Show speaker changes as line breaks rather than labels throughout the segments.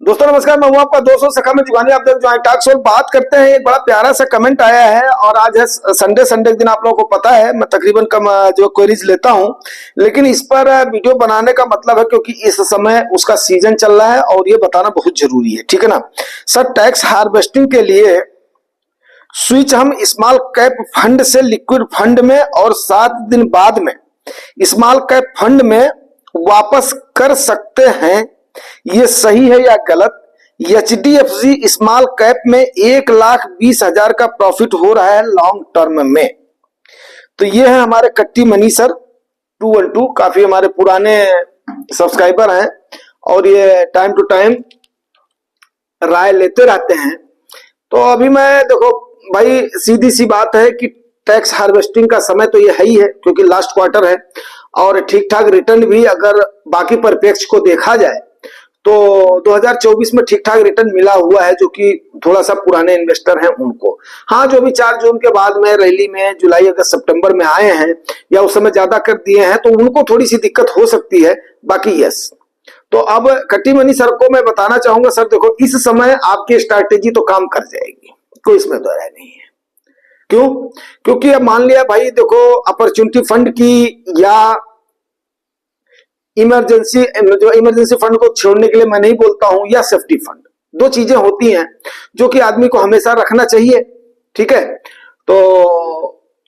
दोस्तों नमस्कार, मैं हूं आपका दोस्तों सखा में जुगानी। आप देख जो टॉक शो बात करते हैं। एक बड़ा प्यारा सा कमेंट आया है और आज है संडे के दिन। आप लोगों को पता है मैं तकरीबन कम जो क्वेरीज लेता हूं, लेकिन इस पर वीडियो बनाने का मतलब है क्योंकि इस समय उसका सीजन चल रहा है और ये बताना बहुत जरूरी है, ठीक है ना सर। टैक्स हार्वेस्टिंग के लिए स्विच हम स्मॉल कैप फंड से लिक्विड फंड में और 7 दिन बाद में स्मॉल कैप फंड में वापस कर सकते हैं, ये सही है या गलत? HDFC स्मॉल कैप में 1,20,000 का प्रॉफिट हो रहा है लॉन्ग टर्म में। तो ये है हमारे कट्टी मनी सर 212, काफी हमारे पुराने सब्सक्राइबर हैं और ये टाइम टू टाइम राय लेते रहते हैं। तो अभी मैं देखो भाई, सीधी सी बात है कि टैक्स हार्वेस्टिंग का समय तो ये है ही है क्योंकि लास्ट क्वार्टर है और ठीक ठाक रिटर्न भी अगर बाकी परिप्रेक्ष्य को देखा जाए तो 2024 में ठीक ठाक रिटर्न मिला हुआ है, जो कि थोड़ा सा पुराने इन्वेस्टर हैं उनको। हाँ, जो भी 4 जून के बाद में रैली में जुलाई अगस्त सितंबर में आए हैं या उस समय ज्यादा कर दिए हैं तो उनको थोड़ी सी दिक्कत हो सकती है, बाकी यस। तो अब कट्टी मनी सर को मैं बताना चाहूंगा, सर देखो इस समय आपकी स्ट्रैटेजी तो काम कर जाएगी, कोई इसमें दो राय नहीं है। क्यों? क्योंकि अब मान लिया भाई देखो, अपॉर्चुनिटी फंड की या इमरजेंसी फंड को छोड़ने के लिए मैं नहीं बोलता हूं, या सेफ्टी फंड, 2 चीजें होती हैं जो कि आदमी को हमेशा रखना चाहिए, ठीक है। तो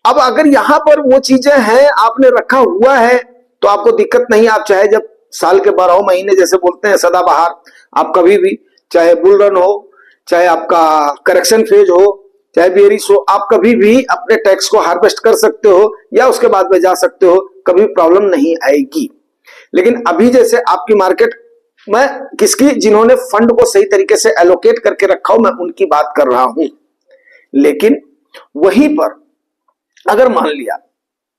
अब अगर यहां पर वो चीजें हैं आपने रखा हुआ है तो आपको दिक्कत नहीं। आप चाहे जब साल के 12 महीने जैसे बोलते हैं सदाबहार, आप कभी भी, चाहे बुल रन हो, चाहे आपका करेक्शन फेज हो, चाहे बेरिस हो, आप कभी भी अपने टैक्स को हार्वेस्ट कर सकते हो या उसके बाद में जा सकते हो, कभी प्रॉब्लम नहीं आएगी। लेकिन अभी जैसे आपकी मार्केट में किसकी, जिन्होंने फंड को सही तरीके से एलोकेट करके रखा हो, मैं उनकी बात कर रहा हूं। लेकिन वहीं पर अगर मान लिया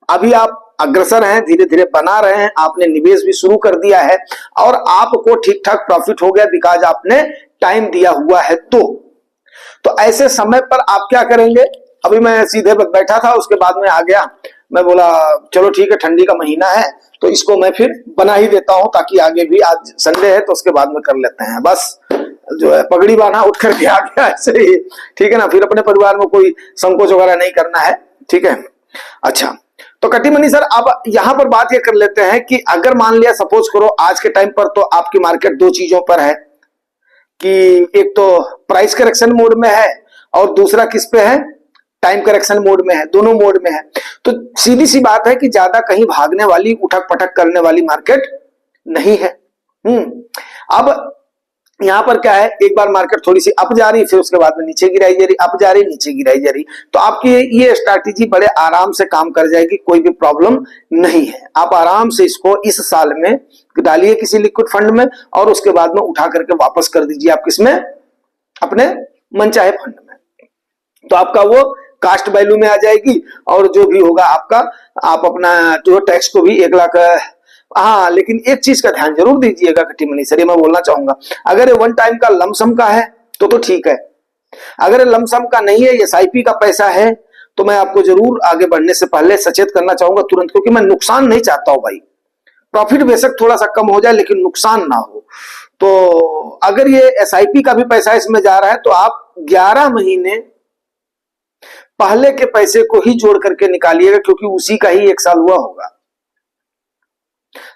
अभी आप अग्रसर हैं, धीरे धीरे बना रहे हैं, आपने निवेश भी शुरू कर दिया है और आपको ठीक ठाक प्रॉफिट हो गया बिकॉज आपने टाइम दिया हुआ है, तो ऐसे समय पर आप क्या करेंगे? अभी मैं सीधे बैठा था, उसके बाद में आ गया, मैं बोला चलो ठीक है ठंडी का महीना है तो इसको मैं फिर बना ही देता हूं ताकि आगे भी, आज संडे है तो उसके बाद में कर लेते हैं, बस जो है पगड़ी बांधा उठ करके आ गया ऐसे ही, ठीक है ना। फिर अपने परिवार में कोई संकोच वगैरह नहीं करना है, ठीक है। अच्छा, तो कट्टी मनी सर अब यहां पर बात ये कर लेते हैं कि अगर मान लिया सपोज करो आज के टाइम पर तो आपकी मार्केट 2 चीजों पर है कि एक तो प्राइस करेक्शन मोड में है और दूसरा किस पे है, टाइम करेक्शन मोड में है, दोनों मोड में है। तो सीधी सी बात है कि ज्यादा कहीं भागने वाली, उठक पटक करने वाली मार्केट नहीं है। अब यहां पर क्या है, एक बार मार्केट थोड़ी सी अप जा रही, फिर उसके बाद में नीचे गिराई जा रही, अप जा रही, नीचे गिराई जा रही, तो आपकी ये स्ट्रैटेजी बड़े आराम से काम कर जाएगी, कोई भी प्रॉब्लम नहीं है। आप आराम से इसको इस साल में डालिए किसी लिक्विड फंड में और उसके बाद में उठा करके वापस कर दीजिए आप किसमें, अपने मनचाहे फंड में। तो आपका वो कास्ट वैल्यू में आ जाएगी और जो भी होगा आपका, आप अपना जो टैक्स को भी 1 लाख। हाँ, लेकिन एक चीज का ध्यान जरूर दीजिएगा कट्टी मनी सर, ये मैं बोलना चाहूंगा, अगर ये 1 टाइम का लमसम का है तो ठीक है। अगर लमसम का नहीं है, SIP का पैसा है, तो मैं आपको जरूर आगे बढ़ने से पहले सचेत करना चाहूंगा तुरंत, क्योंकि मैं नुकसान नहीं चाहता हूं भाई। प्रॉफिट बेशक थोड़ा सा कम हो जाए लेकिन नुकसान ना हो। तो अगर ये SIP का भी पैसा इसमें जा रहा है तो आप 11 महीने पहले के पैसे को ही जोड़ करके निकालिएगा, क्योंकि उसी का ही 1 साल हुआ होगा।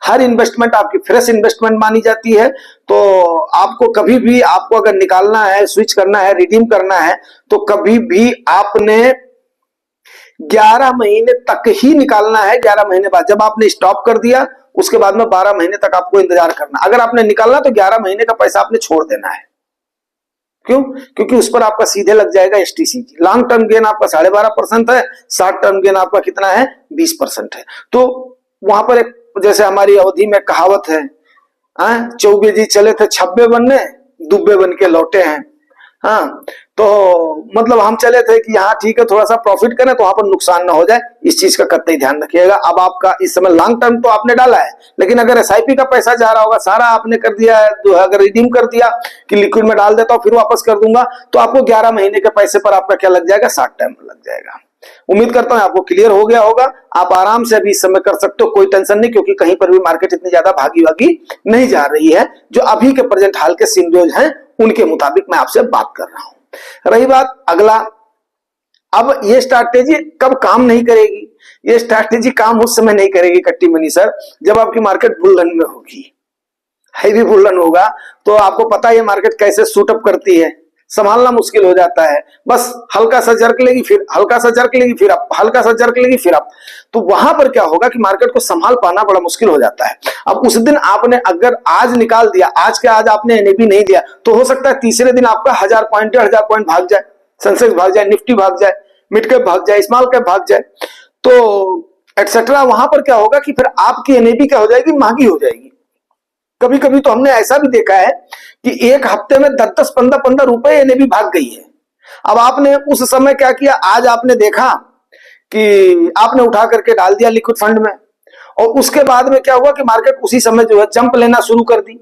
हर इन्वेस्टमेंट आपकी फ्रेश इन्वेस्टमेंट मानी जाती है। तो आपको कभी भी, आपको अगर निकालना है, स्विच करना है, रिडीम करना है, तो कभी भी आपने 11 महीने तक ही निकालना है। 11 महीने बाद जब आपने स्टॉप कर दिया उसके बाद में 12 महीने तक आपको इंतजार करना। अगर आपने निकालना तो 11 महीने का पैसा आपने छोड़ देना है। क्यों? क्योंकि उस पर आपका सीधे लग जाएगा STCG। लॉन्ग टर्म गेन आपका 12.5% है, शॉर्ट टर्म गेन आपका कितना है, 20% है। तो वहां पर एक, जैसे हमारी अवधि में कहावत है, 24 जी चले थे 26 बनने, दुब्बे बन के लौटे हैं। हाँ, तो मतलब हम चले थे कि यहाँ ठीक है थोड़ा सा प्रॉफिट करें तो वहां पर नुकसान ना हो जाए, इस चीज का कतई ध्यान रखिएगा। अब आपका इस समय लॉन्ग टर्म तो आपने डाला है, लेकिन अगर SIP का पैसा जा रहा होगा, सारा आपने कर दिया है, तो अगर रिडीम कर दिया कि लिक्विड में डाल देता हूं फिर वापस कर दूंगा, तो आपको 11 महीने के पैसे पर आपका क्या लग जाएगा, शॉर्ट टर्म लग जाएगा। उम्मीद करता हूं आपको क्लियर हो गया होगा। आप आराम से अभी इस समय कर सकते हो, कोई टेंशन नहीं, क्योंकि कहीं पर भी मार्केट इतनी ज्यादा भागी वागी नहीं जा रही है। जो अभी के प्रेजेंट हाल के सिनेरियोज हैं उनके मुताबिक मैं आपसे बात कर रहा हूं। रही बात अगला, अब ये स्ट्रैटेजी कब काम नहीं करेगी? ये स्ट्रैटेजी काम उस समय नहीं करेगी कट्टी मनी सर, जब आपकी मार्केट बुल रन में होगी, हैवी बुल रन होगा। तो आपको पता है ये मार्केट कैसे शूटअप करती है, संभालना मुश्किल हो जाता है। बस हल्का सा जर्क लेगी, फिर हल्का सा जर्क लेगी, फिर अप, हल्का सा जर्क लेगी, फिर अप। तो वहां पर क्या होगा कि मार्केट को संभाल पाना बड़ा मुश्किल हो जाता है। अब उस दिन आपने अगर आज निकाल दिया, आज के आज आपने एनएबी नहीं दिया, तो हो सकता है तीसरे दिन आपका 1000 पॉइंट 1000 पॉइंट भाग जाए, सेंसेक्स भाग जाए, निफ्टी भाग जाए, मिड कैप भाग जाए, स्मॉल कैप भाग जाए, तो एटसेट्रा। वहां पर क्या होगा कि फिर आपकी एनएबी क्या हो जाएगी, महंगी हो जाएगी। कभी कभी तो हमने ऐसा भी देखा है कि एक हफ्ते में 10-10, 15-15 रुपए एनएबी भाग गई है। अब आपने उस समय क्या किया, आज आपने देखा कि आपने उठा करके डाल दिया लिक्विड फंड में, और उसके बाद में क्या हुआ कि मार्केट उसी समय जो है जंप लेना शुरू कर दी।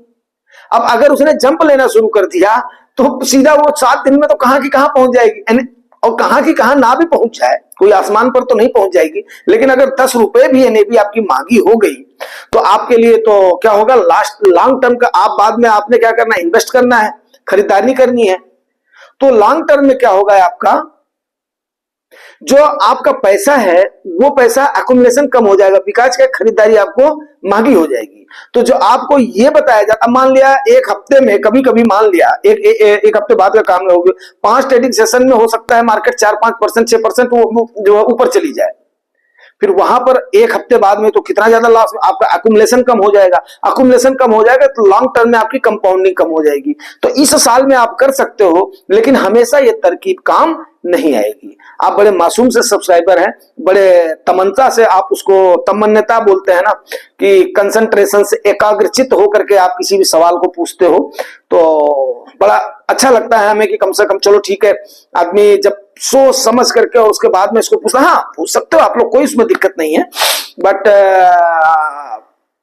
अब अगर उसने जंप लेना शुरू कर दिया तो सीधा वो 7 दिन में तो कहां की कहां पहुंच जाएगी, और कहां की कहां ना भी पहुंच जाए, कोई आसमान पर तो नहीं पहुंच जाएगी, लेकिन अगर 10 रुपए भी एनएबी आपकी महंगी हो गई तो आपके लिए तो क्या होगा, लास्ट लॉन्ग टर्म का आप बाद में आपने क्या करना है, इन्वेस्ट करना है, खरीदारी करनी है। तो लॉन्ग टर्म में क्या होगा, आपका जो आपका पैसा है वो पैसा एक्युमुलेशन कम हो जाएगा, बिकॉज क्या खरीदारी आपको महंगी हो जाएगी। तो जो आपको ये बताया जाता, मान लिया एक हफ्ते में, कभी कभी मान लिया एक हफ्ते बाद का काम होगा, 5 ट्रेडिंग सेशन में हो सकता है मार्केट 4-5%, 6% जो है ऊपर चली जाए, फिर वहां पर एक हफ्ते बाद में तो कितना ज्यादा लॉस, आपका एक्युमुलेशन कम हो जाएगा। एक्युमुलेशन कम हो जाएगा तो लॉन्ग टर्म में आपकी कंपाउंडिंग कम हो जाएगी। तो इस साल में आप कर सकते हो, लेकिन हमेशा ये तरकीब काम नहीं आएगी। आप बड़े मासूम से सब्सक्राइबर हैं, बड़े तमन्ना से आप उसको, तमन्नता बोलते हैं ना, कि कंसंट्रेशन से एकाग्रचित होकर के आप किसी भी सवाल को पूछते हो, तो बड़ा अच्छा लगता है हमें कि कम से कम चलो ठीक है, आदमी जब सोच समझ करके और उसके बाद में इसको पूछना, हाँ पूछ सकते हो आप लोग, कोई इसमें दिक्कत नहीं है। बट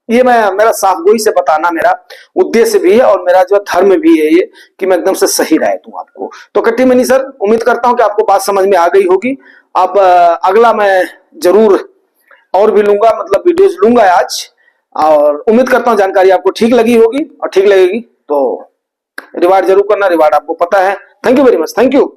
ये मेरा साफ गोई से बताना मेरा उद्देश्य भी है, और मेरा जो धर्म भी है ये, कि मैं एकदम से सही राय दूं आपको। तो कट्टी मनी सर, उम्मीद करता हूं कि आपको बात समझ में आ गई होगी। अब अगला मैं जरूर और भी लूंगा, मतलब वीडियोज लूंगा आज, और उम्मीद करता हूं जानकारी आपको ठीक लगी होगी, और ठीक लगेगी तो रिवार्ड जरूर करना, रिवार्ड आपको पता है। Thank you very much, thank you.